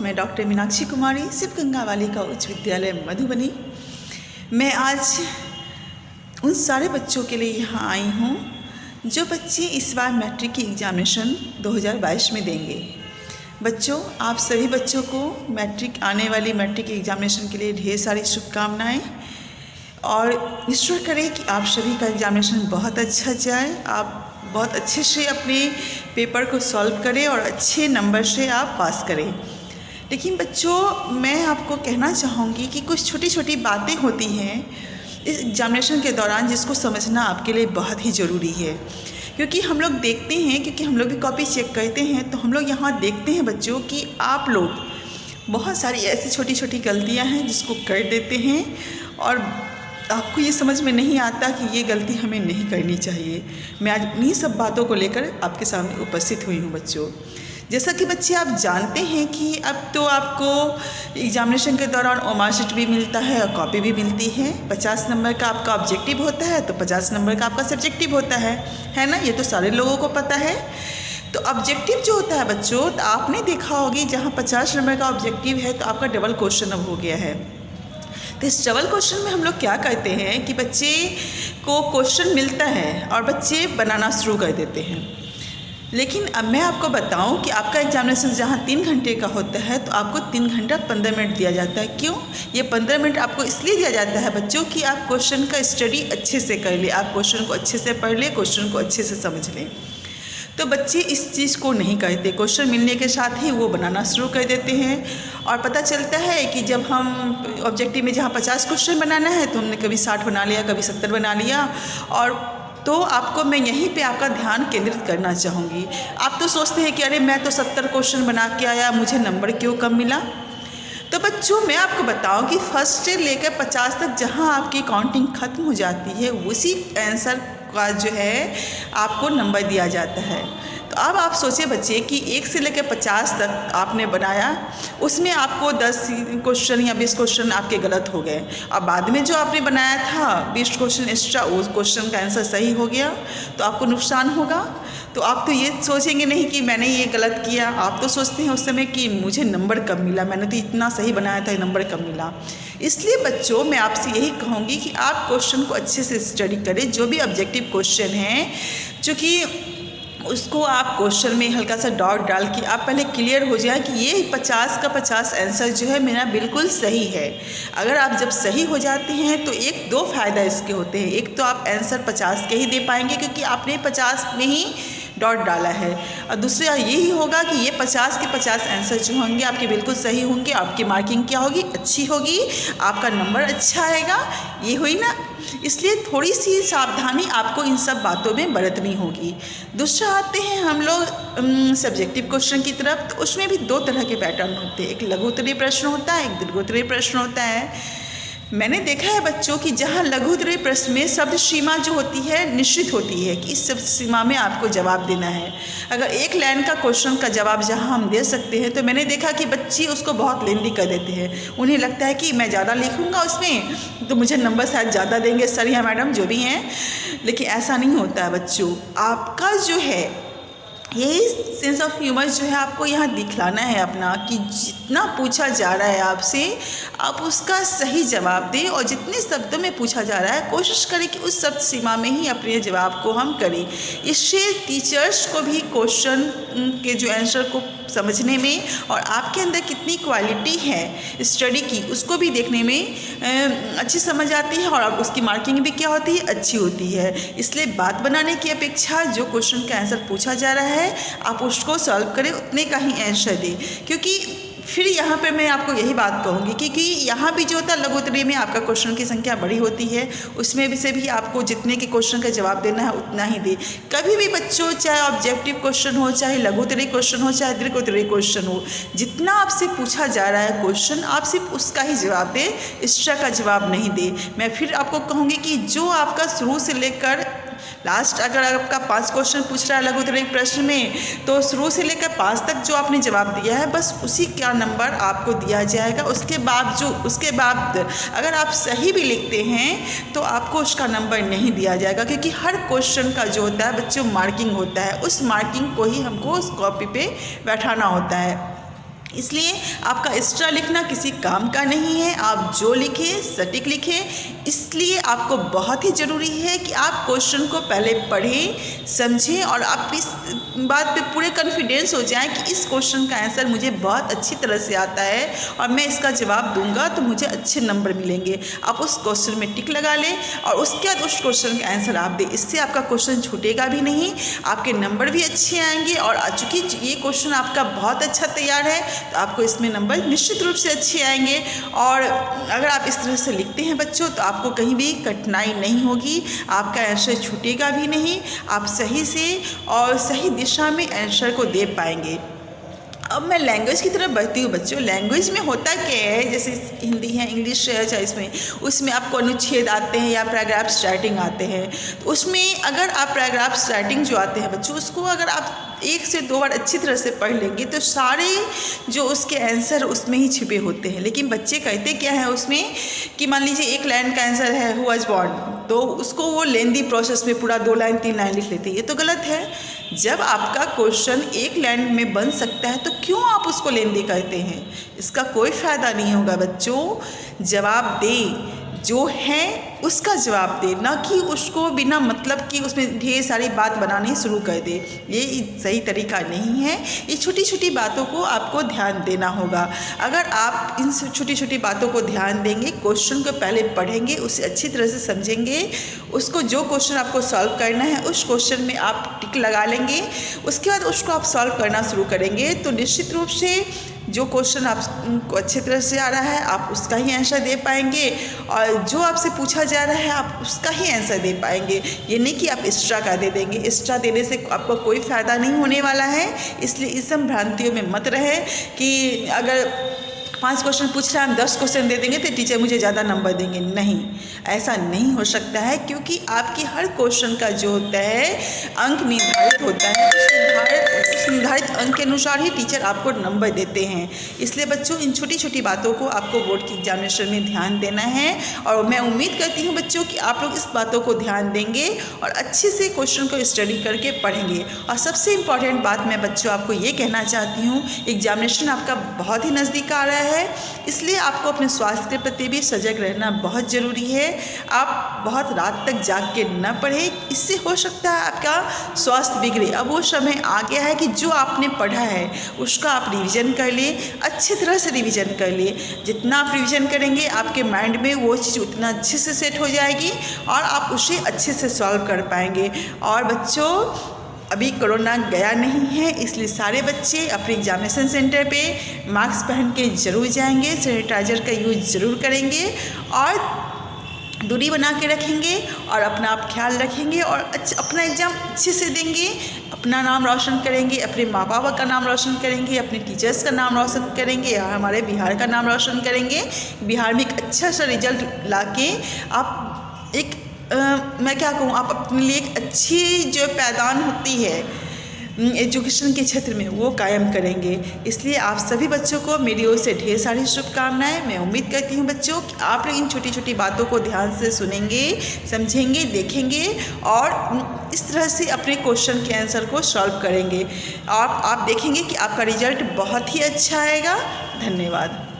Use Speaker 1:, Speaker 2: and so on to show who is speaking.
Speaker 1: मैं डॉक्टर मीनाक्षी कुमारी शिव गंगा बालिका उच्च विद्यालय मधुबनी। मैं आज उन सारे बच्चों के लिए यहाँ आई हूँ जो बच्चे इस बार मैट्रिक की एग्ज़ामिनेशन 2022 में देंगे। बच्चों, आप सभी बच्चों को आने वाली मैट्रिक एग्ज़ामिनेशन के लिए ढेर सारी शुभकामनाएँ और ईश्वर करे कि आप सभी का एग्ज़ामिनेशन बहुत अच्छा जाए, आप बहुत अच्छे से अपने पेपर को सॉल्व करें और अच्छे नंबर से आप पास करें। लेकिन बच्चों, मैं आपको कहना चाहूँगी कि कुछ छोटी छोटी बातें होती हैं इस एग्ज़ामिनेशन के दौरान जिसको समझना आपके लिए बहुत ही ज़रूरी है। क्योंकि हम लोग देखते हैं, क्योंकि हम लोग भी कॉपी चेक करते हैं, तो हम लोग यहाँ देखते हैं बच्चों कि आप लोग बहुत सारी ऐसी छोटी छोटी गलतियाँ हैं जिसको कर देते हैं और आपको ये समझ में नहीं आता कि ये गलती हमें नहीं करनी चाहिए। मैं आज उन्हीं सब बातों को लेकर आपके सामने उपस्थित हुई हूँ। बच्चों, जैसा कि बच्चे आप जानते हैं कि अब तो आपको एग्ज़ामिनेशन के दौरान ओमार शीट भी मिलता है और कॉपी भी मिलती है। 50 नंबर का आपका ऑब्जेक्टिव होता है तो 50 नंबर का आपका सब्जेक्टिव होता है ना। ये तो सारे लोगों को पता है। तो ऑब्जेक्टिव जो होता है बच्चों, तो आपने देखा होगी जहाँ 50 नंबर का ऑब्जेक्टिव है तो आपका डबल क्वेश्चन अब हो गया है। तो इस डबल क्वेश्चन में हम लोग क्या करते हैं कि बच्चे को क्वेश्चन मिलता है और बच्चे बनाना शुरू कर देते हैं। लेकिन अब मैं आपको बताऊं कि आपका एग्जामिनेशन जहां 3 घंटे का होता है तो आपको 3 घंटा 15 मिनट दिया जाता है। क्यों? ये 15 मिनट आपको इसलिए दिया जाता है बच्चों कि आप क्वेश्चन का स्टडी अच्छे से कर ले, आप क्वेश्चन को अच्छे से पढ़ ले, क्वेश्चन को अच्छे से समझ लें। तो बच्चे इस चीज़ को नहीं करते, क्वेश्चन मिलने के साथ ही वो बनाना शुरू कर देते हैं। और पता चलता है कि जब हम ऑब्जेक्टिव में जहाँ 50 क्वेश्चन बनाना है तो हमने कभी 60 बना लिया, कभी 70 बना लिया। और तो आपको मैं यहीं पे आपका ध्यान केंद्रित करना चाहूँगी। आप तो सोचते हैं कि अरे मैं तो 70 क्वेश्चन बना के आया, मुझे नंबर क्यों कम मिला। तो बच्चों, मैं आपको बताऊं कि फर्स्ट से लेकर 50 तक जहां आपकी काउंटिंग ख़त्म हो जाती है उसी आंसर का जो है आपको नंबर दिया जाता है। तो अब आप सोचिए बच्चे कि 1 से लेकर 50 तक आपने बनाया, उसमें आपको 10 क्वेश्चन या 20 क्वेश्चन आपके गलत हो गए और बाद में जो आपने बनाया था 20 क्वेश्चन एक्स्ट्रा, उस क्वेश्चन का आंसर सही हो गया तो आपको नुकसान होगा। तो आप तो ये सोचेंगे नहीं कि मैंने ये गलत किया, आप तो सोचते हैं उस समय कि मुझे नंबर कम मिला, मैंने तो इतना सही बनाया था, नंबर कम मिला। इसलिए बच्चों, मैं आपसे यही कहूँगी कि आप क्वेश्चन को अच्छे से स्टडी करें। जो भी ऑब्जेक्टिव क्वेश्चन हैं, चूँकि उसको आप क्वेश्चन में हल्का सा डॉट डाल के आप पहले क्लियर हो जाए कि ये 50 का 50 आंसर जो है मेरा बिल्कुल सही है। अगर आप जब सही हो जाते हैं तो 1-2 फ़ायदा इसके होते हैं। एक तो आप आंसर 50 के ही दे पाएंगे क्योंकि आपने 50 में ही डॉट डाला है, और दूसरा यही होगा कि ये 50 के 50 आंसर जो होंगे आपके बिल्कुल सही होंगे। आपकी मार्किंग क्या होगी? अच्छी होगी, आपका नंबर अच्छा आएगा। ये हुई ना। इसलिए थोड़ी सी सावधानी आपको इन सब बातों में बरतनी होगी। दूसरा आते हैं हम लोग सब्जेक्टिव क्वेश्चन की तरफ। तो उसमें भी 2 तरह के पैटर्न होते हैं, एक लघु उत्तरीय प्रश्न होता है, एक दीर्घ उत्तरीय प्रश्न होता है। मैंने देखा है बच्चों कि जहाँ लघु उत्तरीय प्रश्न में शब्द सीमा जो होती है निश्चित होती है कि इस शब्द सीमा में आपको जवाब देना है। अगर एक लाइन का क्वेश्चन का जवाब जहाँ हम दे सकते हैं तो मैंने देखा कि बच्चे उसको बहुत लेंदी कर देते हैं। उन्हें लगता है कि मैं ज़्यादा लिखूँगा उसमें तो मुझे नंबर शायद ज़्यादा देंगे सर या मैडम जो भी हैं। लेकिन ऐसा नहीं होता है बच्चों। आपका जो है यही सेंस ऑफ ह्यूमर जो है आपको यहाँ दिखलाना है अपना, कि जितना पूछा जा रहा है आपसे आप उसका सही जवाब दें, और जितने शब्दों में पूछा जा रहा है कोशिश करें कि उस शब्द सीमा में ही अपने जवाब को हम करें। इससे टीचर्स को भी क्वेश्चन के जो आंसर को समझने में और आपके अंदर कितनी क्वालिटी है स्टडी की उसको भी देखने में अच्छी समझ आती है, और उसकी मार्किंग भी क्या होती है? अच्छी होती है। इसलिए बात बनाने की अपेक्षा जो क्वेश्चन का आंसर पूछा जा रहा है आप उसको सॉल्व करें, उतने का ही आंसर दें। क्योंकि फिर यहाँ पे मैं आपको यही बात कहूँगी क्योंकि यहाँ भी जो होता है लघु उत्तरीय में आपका क्वेश्चन की संख्या बड़ी होती है, उसमें भी से भी आपको जितने के क्वेश्चन का जवाब देना है उतना ही दे। कभी भी बच्चों, चाहे ऑब्जेक्टिव क्वेश्चन हो, चाहे लघु उत्तरीय क्वेश्चन हो, चाहे दीर्घ उत्तरीय क्वेश्चन हो, जितना आपसे पूछा जा रहा है क्वेश्चन आप सिर्फ उसका ही जवाब दें, एक्स्ट्रा का जवाब नहीं दे। मैं फिर आपको कहूँगी कि जो आपका शुरू से लेकर लास्ट, अगर आपका 5 क्वेश्चन पूछ रहा है लघु उत्तरीय प्रश्न में, तो शुरू से लेकर 5 तक जो आपने जवाब दिया है बस उसी का नंबर आपको दिया जाएगा। उसके बाद अगर आप सही भी लिखते हैं तो आपको उसका नंबर नहीं दिया जाएगा, क्योंकि हर क्वेश्चन का जो होता है बच्चों मार्किंग होता है, उस मार्किंग को ही हमको उस कॉपी पे बैठाना होता है। इसलिए आपका एक्स्ट्रा लिखना किसी काम का नहीं है। आप जो लिखें सटीक लिखें। इसलिए आपको बहुत ही ज़रूरी है कि आप क्वेश्चन को पहले पढ़ें, समझें और आप इस बात पे पूरे कॉन्फिडेंस हो जाएं कि इस क्वेश्चन का आंसर मुझे बहुत अच्छी तरह से आता है और मैं इसका जवाब दूंगा तो मुझे अच्छे नंबर मिलेंगे। आप उस क्वेश्चन में टिक लगा लें और उसके बाद उस क्वेश्चन का आंसर आप दें। इससे आपका क्वेश्चन छूटेगा भी नहीं, आपके नंबर भी अच्छे आएंगे। और चूँकि ये क्वेश्चन आपका बहुत अच्छा तैयार है तो आपको इसमें नंबर निश्चित रूप से अच्छे आएंगे। और अगर आप इस तरह से लिखते हैं बच्चों तो आपको कहीं भी कठिनाई नहीं होगी, आपका आंसर छूटेगा भी नहीं, आप सही से और सही दिशा में आंसर को दे पाएंगे। अब मैं लैंग्वेज की तरफ बढ़ती हूँ बच्चों। लैंग्वेज में होता क्या है, जैसे हिंदी है, इंग्लिश है, चाहे उसमें आपको अनुच्छेद आते हैं या पैराग्राफ स्टार्टिंग आते हैं। तो उसमें अगर आप पैराग्राफ स्टार्टिंग जो आते हैं बच्चों, उसको अगर आप 1 से 2 बार अच्छी तरह से पढ़ लेंगे तो सारे जो उसके आंसर उसमें ही छिपे होते हैं। लेकिन बच्चे कहते क्या है उसमें कि मान लीजिए 1 लाइन का आंसर है हु वाज बॉर्न, तो उसको वो लेंदी प्रोसेस में पूरा 2 लाइन 3 लाइन लिख लेते हैं। ये तो गलत है। जब आपका क्वेश्चन 1 लाइन में बन सकता है तो क्यों आप उसको लेंदी कहते हैं? इसका कोई फ़ायदा नहीं होगा बच्चों। जवाब दें, जो है उसका जवाब दे, ना कि उसको बिना मतलब कि उसमें ढेर सारी बात बनानी शुरू कर दे। ये सही तरीका नहीं है। ये छोटी छोटी बातों को आपको ध्यान देना होगा। अगर आप इन छोटी छोटी बातों को ध्यान देंगे, क्वेश्चन को पहले पढ़ेंगे, उसे अच्छी तरह से समझेंगे, उसको जो क्वेश्चन आपको सॉल्व करना है उस क्वेश्चन में आप टिक लगा लेंगे, उसके बाद उसको आप सॉल्व करना शुरू करेंगे तो निश्चित रूप से जो क्वेश्चन आपको अच्छी तरह से आ रहा है आप उसका ही आंसर दे पाएंगे और जो आपसे पूछा जा रहा है आप उसका ही आंसर दे पाएंगे। ये नहीं कि आप एक्स्ट्रा का दे देंगे। एक्स्ट्रा देने से आपको कोई फ़ायदा नहीं होने वाला है। इसलिए इस सब भ्रांतियों में मत रहे कि अगर 5 क्वेश्चन पूछ रहा है हम 10 क्वेश्चन दे देंगे तो टीचर मुझे ज़्यादा नंबर देंगे। नहीं, ऐसा नहीं हो सकता है, क्योंकि आपकी हर क्वेश्चन का जो होता है अंक निर्धारित होता है। उस निर्धारित अंक के अनुसार ही टीचर आपको नंबर देते हैं। इसलिए बच्चों इन छोटी छोटी बातों को आपको बोर्ड की एग्जामिनेशन में ध्यान देना है और मैं उम्मीद करती हूँ बच्चों कि आप लोग इस बातों को ध्यान देंगे और अच्छे से क्वेश्चन को स्टडी करके पढ़ेंगे। और सबसे इम्पॉर्टेंट बात मैं बच्चों आपको ये कहना चाहती हूँ, एग्जामिनेशन आपका बहुत ही नज़दीक आ रहा है, इसलिए आपको अपने स्वास्थ्य के प्रति भी सजग रहना बहुत ज़रूरी है। आप बहुत रात तक जाग के न पढ़ें, इससे हो सकता है आपका स्वास्थ्य बिगड़े। अब वो समय आ गया है कि जो आपने पढ़ा है उसका आप रिवीजन कर लें, अच्छी तरह से रिवीजन कर लें। जितना आप रिवीजन करेंगे आपके माइंड में वो चीज़ उतना अच्छे से सेट हो जाएगी और आप उसे अच्छे से सॉल्व कर पाएंगे। और बच्चों अभी कोरोना गया नहीं है, इसलिए सारे बच्चे अपने एग्जामिनेशन सेंटर पे मास्क पहन के ज़रूर जाएंगे, सैनिटाइज़र का यूज़ ज़रूर करेंगे और दूरी बना के रखेंगे और अपना आप ख्याल रखेंगे और अपना एग्ज़ाम अच्छे से देंगे, अपना नाम रोशन करेंगे, अपने माँ बाप का नाम रोशन करेंगे, अपने टीचर्स का नाम रोशन करेंगे और हमारे बिहार का नाम रोशन करेंगे। बिहार में एक अच्छा सा रिजल्ट लाके आप एक मैं क्या कहूँ, आप अपने लिए एक अच्छी जो पैदान होती है एजुकेशन के क्षेत्र में वो कायम करेंगे। इसलिए आप सभी बच्चों को मेरी ओर से ढेर सारी शुभकामनाएं। मैं उम्मीद करती हूँ बच्चों कि आप लोग इन छोटी छोटी बातों को ध्यान से सुनेंगे, समझेंगे, देखेंगे और इस तरह से अपने क्वेश्चन के आंसर को सॉल्व करेंगे। आप देखेंगे कि आपका रिजल्ट बहुत ही अच्छा आएगा। धन्यवाद।